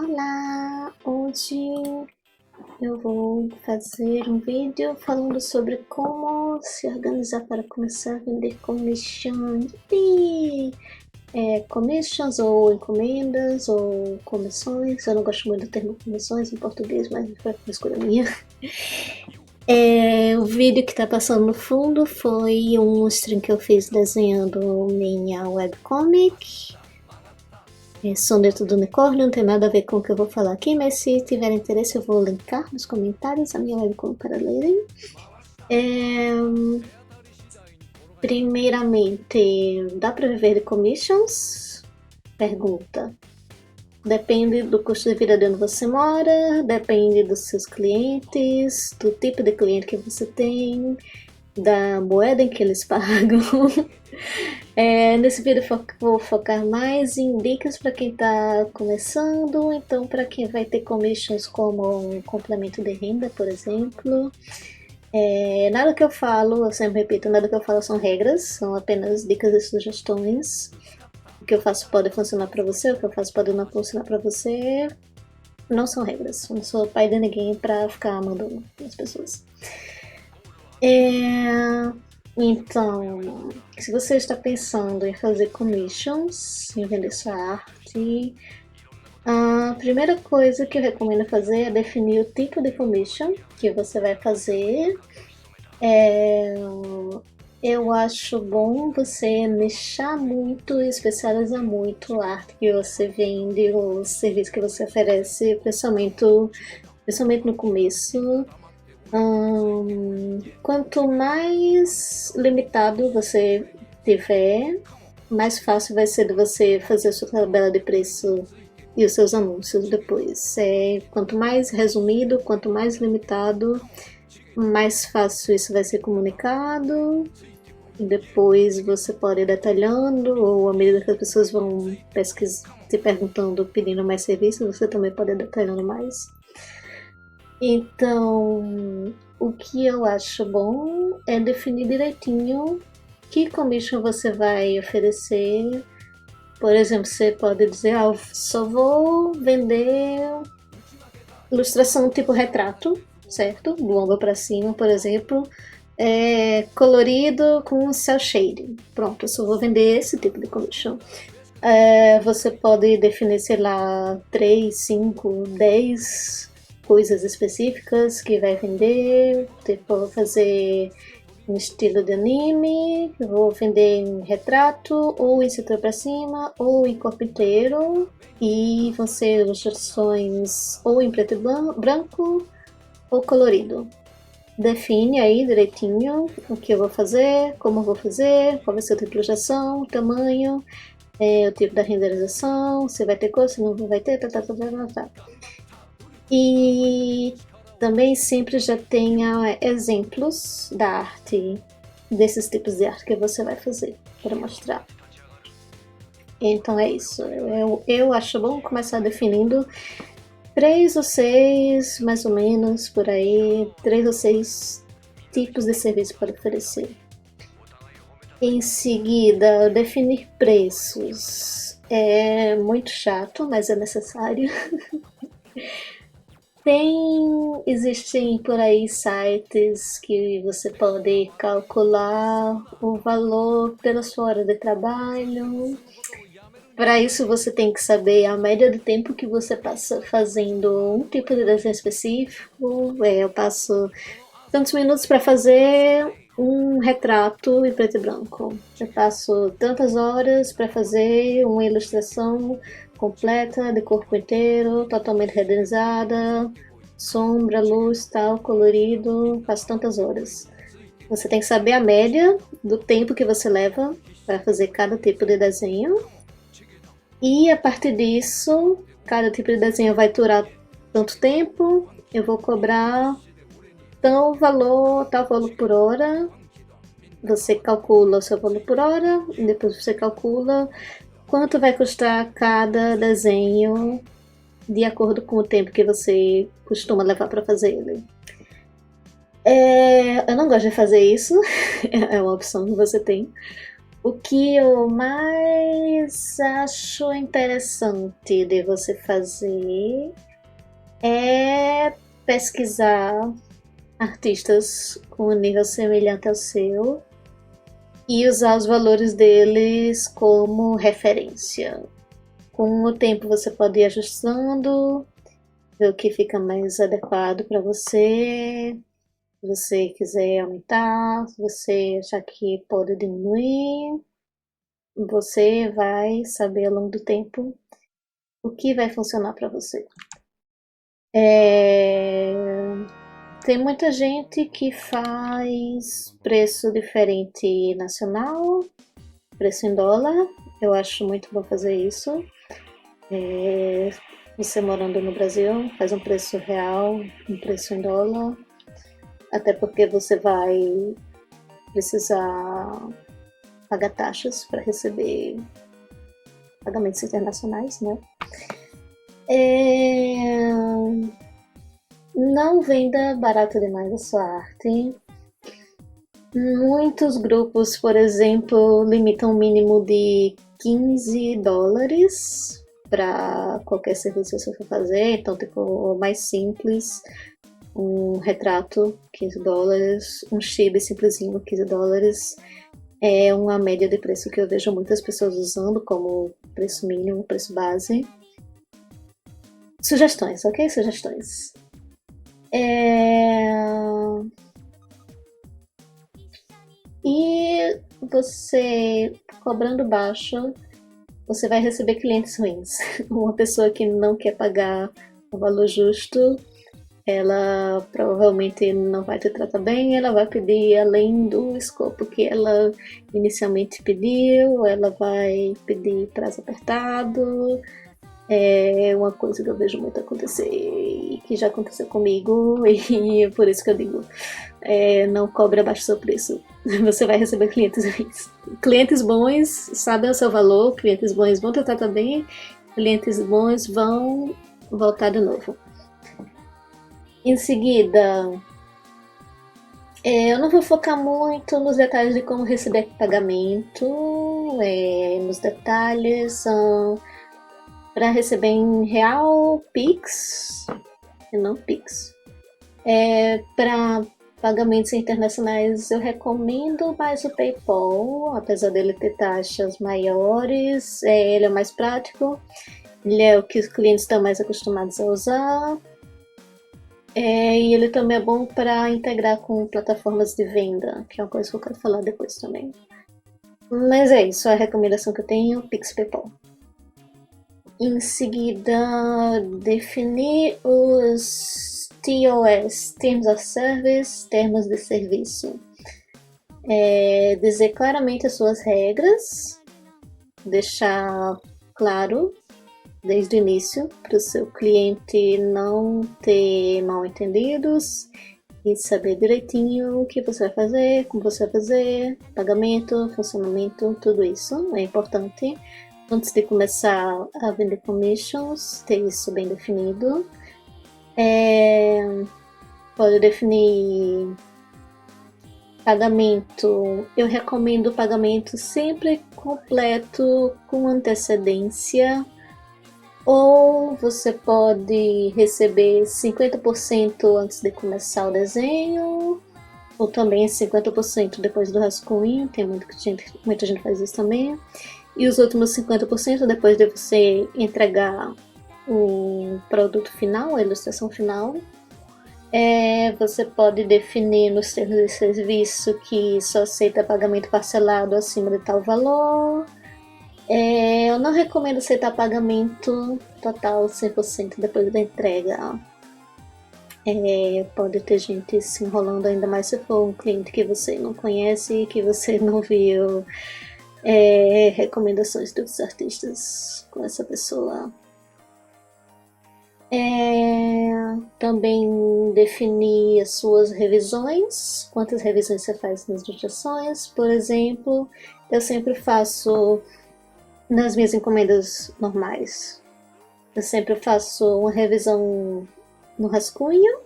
Olá! Hoje eu vou fazer um vídeo falando sobre como se organizar para começar a vender commission. Commissions ou encomendas ou comissões. Eu não gosto muito do termo comissões em português, mas foi uma escolha minha. O vídeo que está passando no fundo foi um stream que eu fiz desenhando minha webcomic. Soneto do Unicórnio, não tem nada a ver com o que eu vou falar aqui, mas se tiver interesse eu vou linkar nos comentários a minha webcom para lerem. Primeiramente, dá para viver de commissions? Pergunta. Depende do custo de vida de onde você mora, depende dos seus clientes, do tipo de cliente que você tem, da moeda em que eles pagam. Nesse vídeo vou focar mais em dicas para quem está começando, então para quem vai ter commissions como um complemento de renda, por exemplo. Nada que eu falo, eu sempre repito, nada que eu falo são regras, são apenas dicas e sugestões. O que eu faço pode funcionar para você, o que eu faço pode não funcionar para você. Não são regras, eu não sou pai de ninguém para ficar mandando as pessoas. Então, se você está pensando em fazer commissions, em vender sua arte, a primeira coisa que eu recomendo fazer é definir o tipo de commission que você vai fazer. Eu acho bom você nichar muito e especializar muito a arte que você vende ou o serviço que você oferece, principalmente no começo. Quanto mais limitado você tiver, mais fácil vai ser de você fazer a sua tabela de preço e os seus anúncios depois. Quanto mais resumido, quanto mais limitado, mais fácil isso vai ser comunicado. E depois você pode ir detalhando, ou à medida que as pessoas vão te perguntando, pedindo mais serviços, você também pode ir detalhando mais. Então, o que eu acho bom é definir direitinho que commission você vai oferecer. Por exemplo, você pode dizer, só vou vender ilustração tipo retrato, certo? Do ombro para cima, por exemplo, colorido com cel shading. Pronto, eu só vou vender esse tipo de commission. Você pode definir, sei lá, 3, 5, 10 coisas específicas que vai vender. Tipo, vou fazer um estilo de anime, vou vender em retrato, ou em cintura pra cima, ou em corpo inteiro. E vão ser ilustrações ou em preto e branco, ou colorido. Define aí direitinho o que eu vou fazer, como eu vou fazer, qual vai ser o tipo de ilustração, o tamanho, o tipo da renderização, se vai ter cor, se não vai ter, tá. E também sempre já tenha exemplos da arte, desses tipos de arte que você vai fazer, para mostrar. Então é isso, eu acho bom começar definindo 3 ou 6, mais ou menos, por aí, 3 ou 6 tipos de serviço para oferecer. Em seguida, definir preços. É muito chato, mas é necessário. Existem por aí sites que você pode calcular o valor pela sua hora de trabalho. Para isso você tem que saber a média de tempo que você passa fazendo um tipo de desenho específico. Eu passo tantos minutos para fazer um retrato em preto e branco. Eu passo tantas horas para fazer uma ilustração completa de corpo inteiro, totalmente renderizada, sombra, luz, tal, colorido, passo tantas horas. Você tem que saber a média do tempo que você leva para fazer cada tipo de desenho. E a partir disso, cada tipo de desenho vai durar tanto tempo, eu vou cobrar tal valor por hora. Você calcula o seu valor por hora, e depois você calcula quanto vai custar cada desenho de acordo com o tempo que você costuma levar para fazer ele. Eu não gosto de fazer isso, é uma opção que você tem. O que eu mais acho interessante de você fazer é pesquisar artistas com um nível semelhante ao seu e usar os valores deles como referência. Com o tempo você pode ir ajustando, ver o que fica mais adequado para você. Se você quiser aumentar, se você achar que pode diminuir, você vai saber ao longo do tempo o que vai funcionar para você. Tem muita gente que faz preço diferente nacional, preço em dólar. Eu acho muito bom fazer isso. Você morando no Brasil, faz um preço real, um preço em dólar. Até porque você vai precisar pagar taxas para receber pagamentos internacionais, né? Não venda barato demais a sua arte. Muitos grupos, por exemplo, limitam um mínimo de $15 para qualquer serviço que você for fazer. Então, tipo, o mais simples, um retrato, $15, um chibi simplesinho, $15. É uma média de preço que eu vejo muitas pessoas usando como preço mínimo, preço base. Sugestões, ok? Sugestões. E você, cobrando baixo, você vai receber clientes ruins. Uma pessoa que não quer pagar o valor justo, ela provavelmente não vai te tratar bem, ela vai pedir além do escopo que ela inicialmente pediu, ela vai pedir prazo apertado. É uma coisa que eu vejo muito acontecer e que já aconteceu comigo, e é por isso que eu digo, não cobre abaixo do seu preço. Você vai receber clientes ruins. Clientes bons sabem o seu valor, clientes bons vão te tratar bem, clientes bons vão voltar de novo. Em seguida, eu não vou focar muito nos detalhes de como receber pagamento, nos detalhes para receber em real, Pix, e não Pix. Para pagamentos internacionais eu recomendo mais o PayPal, apesar dele ter taxas maiores, ele é mais prático, ele é o que os clientes estão mais acostumados a usar. E ele também é bom para integrar com plataformas de venda, que é uma coisa que eu quero falar depois também. Mas é isso, a recomendação que eu tenho, Pix PayPal. Em seguida, definir os TOS, Terms of Service, termos de serviço. Dizer claramente as suas regras, deixar claro desde o início, para o seu cliente não ter mal entendidos e saber direitinho o que você vai fazer, como você vai fazer, pagamento, funcionamento, tudo isso é importante. Antes de começar a vender commissions, ter isso bem definido. Pode definir pagamento. Eu recomendo o pagamento sempre completo, com antecedência. Ou você pode receber 50% antes de começar o desenho, ou também 50% depois do rascunho, tem muita gente faz isso também. E os últimos 50% depois de você entregar o produto final, a ilustração final. Você pode definir nos termos de serviço que só aceita pagamento parcelado acima de tal valor. Eu não recomendo aceitar pagamento total 100% depois da entrega. Pode ter gente se enrolando, ainda mais se for um cliente que você não conhece e que você não viu recomendações dos artistas com essa pessoa. Também definir as suas revisões, quantas revisões você faz nas ilustrações. Por exemplo, eu sempre faço nas minhas encomendas normais. Eu sempre faço uma revisão no rascunho,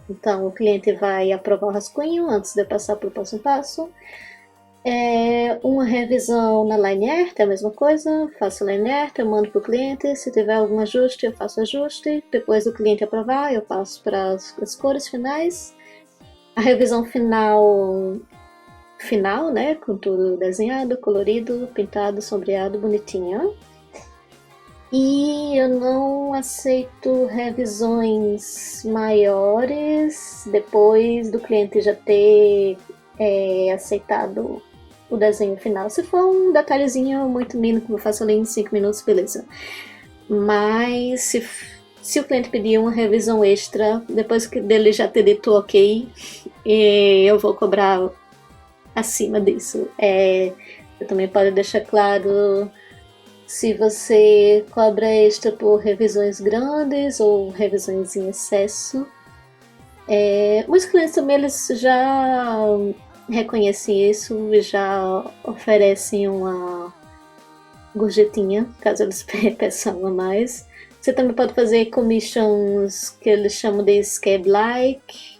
então o cliente vai aprovar o rascunho antes de eu passar para o passo a passo. Uma revisão na Lineart é a mesma coisa, faço Lineart, eu mando para o cliente, se tiver algum ajuste eu faço ajuste, depois do cliente aprovar eu passo para as cores finais. A revisão final, né, com tudo desenhado, colorido, pintado, sombreado, bonitinho. E eu não aceito revisões maiores depois do cliente já ter aceitado o desenho final. Se for um detalhezinho muito mínimo que eu faço ali em 5 minutos, beleza. Mas se o cliente pedir uma revisão extra, depois dele já ter dito ok, eu vou cobrar acima disso. Você também pode deixar claro se você cobra extra por revisões grandes ou revisões em excesso. Muitos clientes também eles já reconhecem isso e já oferecem uma gorjetinha, caso eles peçam a mais. Você também pode fazer commissions que eles chamam de scab-like,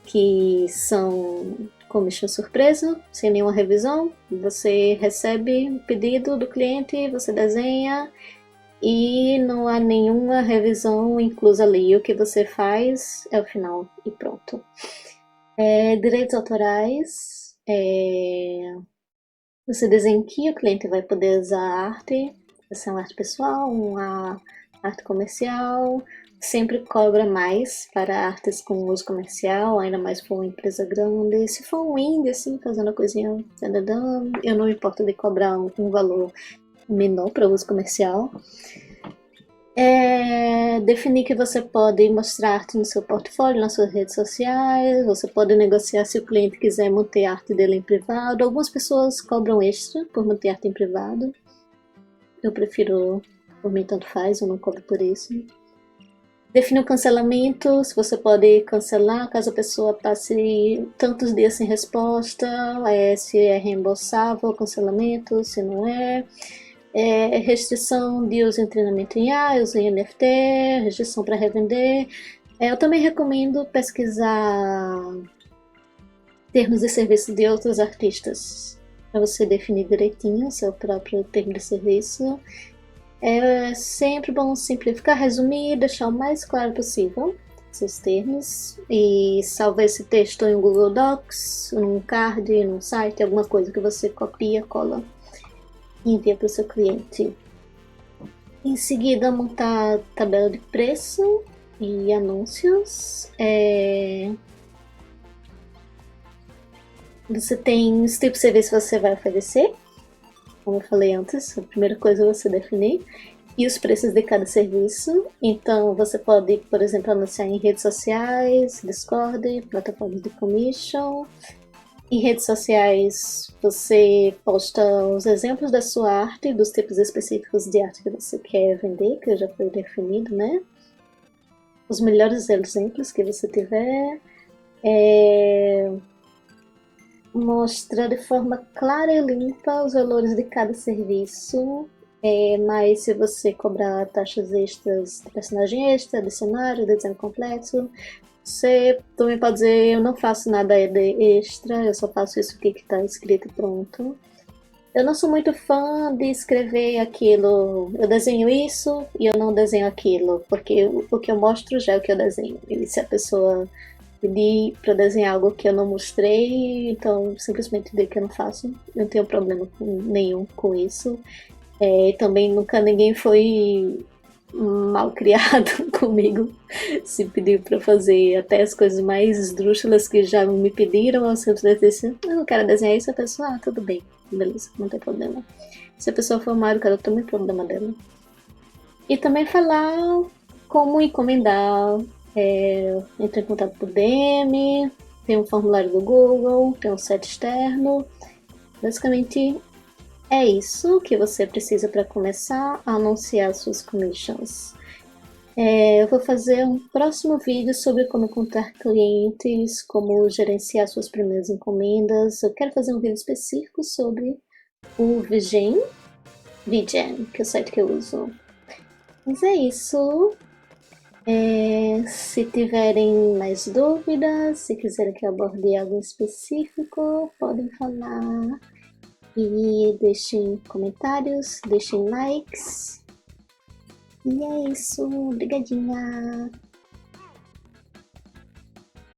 que são commission surpresa, sem nenhuma revisão. Você recebe o pedido do cliente, você desenha e não há nenhuma revisão inclusa ali. O que você faz é o final e pronto. Direitos autorais. Você desenha que o cliente vai poder usar a arte, se é uma arte pessoal, uma arte comercial. Sempre cobra mais para artes com uso comercial, ainda mais for uma empresa grande. Se for um indie, assim, fazendo a coisinha, eu não me importo de cobrar um valor menor para uso comercial. Definir que você pode mostrar arte no seu portfólio, nas suas redes sociais, você pode negociar se o cliente quiser manter a arte dele em privado. Algumas pessoas cobram extra por manter arte em privado. Eu prefiro, por mim tanto faz, eu não cobro por isso. Define o cancelamento, se você pode cancelar caso a pessoa passe tantos dias sem resposta, se é reembolsável o cancelamento, se não é. Restrição de uso em treinamento em IA, uso em NFT, restrição para revender. Eu também recomendo pesquisar termos de serviço de outros artistas, para você definir direitinho o seu próprio termo de serviço. É sempre bom simplificar, resumir, deixar o mais claro possível seus termos e salvar esse texto em um Google Docs, num card, num site, alguma coisa que você copia, cola e envia para o seu cliente. Em seguida, montar tabela de preço e anúncios. Você tem os tipos de serviço que você vai oferecer, como eu falei antes, a primeira coisa é você definir, e os preços de cada serviço. Então você pode, por exemplo, anunciar em redes sociais, Discord, plataformas de commission. Em redes sociais você posta os exemplos da sua arte, dos tipos específicos de arte que você quer vender, que já foi definido, né? Os melhores exemplos que você tiver. Mostra de forma clara e limpa os valores de cada serviço, mas se você cobrar taxas extras de personagem extra, de cenário, de design complexo, você também pode dizer, eu não faço nada de extra, eu só faço isso que está escrito e pronto. Eu não sou muito fã de escrever aquilo, eu desenho isso e eu não desenho aquilo, porque o que eu mostro já é o que eu desenho. E se a pessoa pedir para desenhar algo que eu não mostrei, então simplesmente dizer que eu não faço, não tenho problema nenhum com isso. Também nunca ninguém foi mal criado comigo, se pediu para fazer até as coisas mais esdrúxulas que já me pediram, eu simplesmente disse, eu não quero desenhar isso, a pessoa, tudo bem, beleza, não tem problema. Se a pessoa for mal, eu também problema dela. E também falar como encomendar, entra em contato por DM, tem um formulário do Google, tem um site externo. Basicamente é isso que você precisa para começar a anunciar suas commissions. Eu vou fazer um próximo vídeo sobre como encontrar clientes, como gerenciar suas primeiras encomendas. Eu quero fazer um vídeo específico sobre o VGen, que é o site que eu uso. Mas é isso. Se tiverem mais dúvidas, se quiserem que eu aborde algo específico, podem falar e deixem comentários, deixem likes. E é isso, obrigadinha!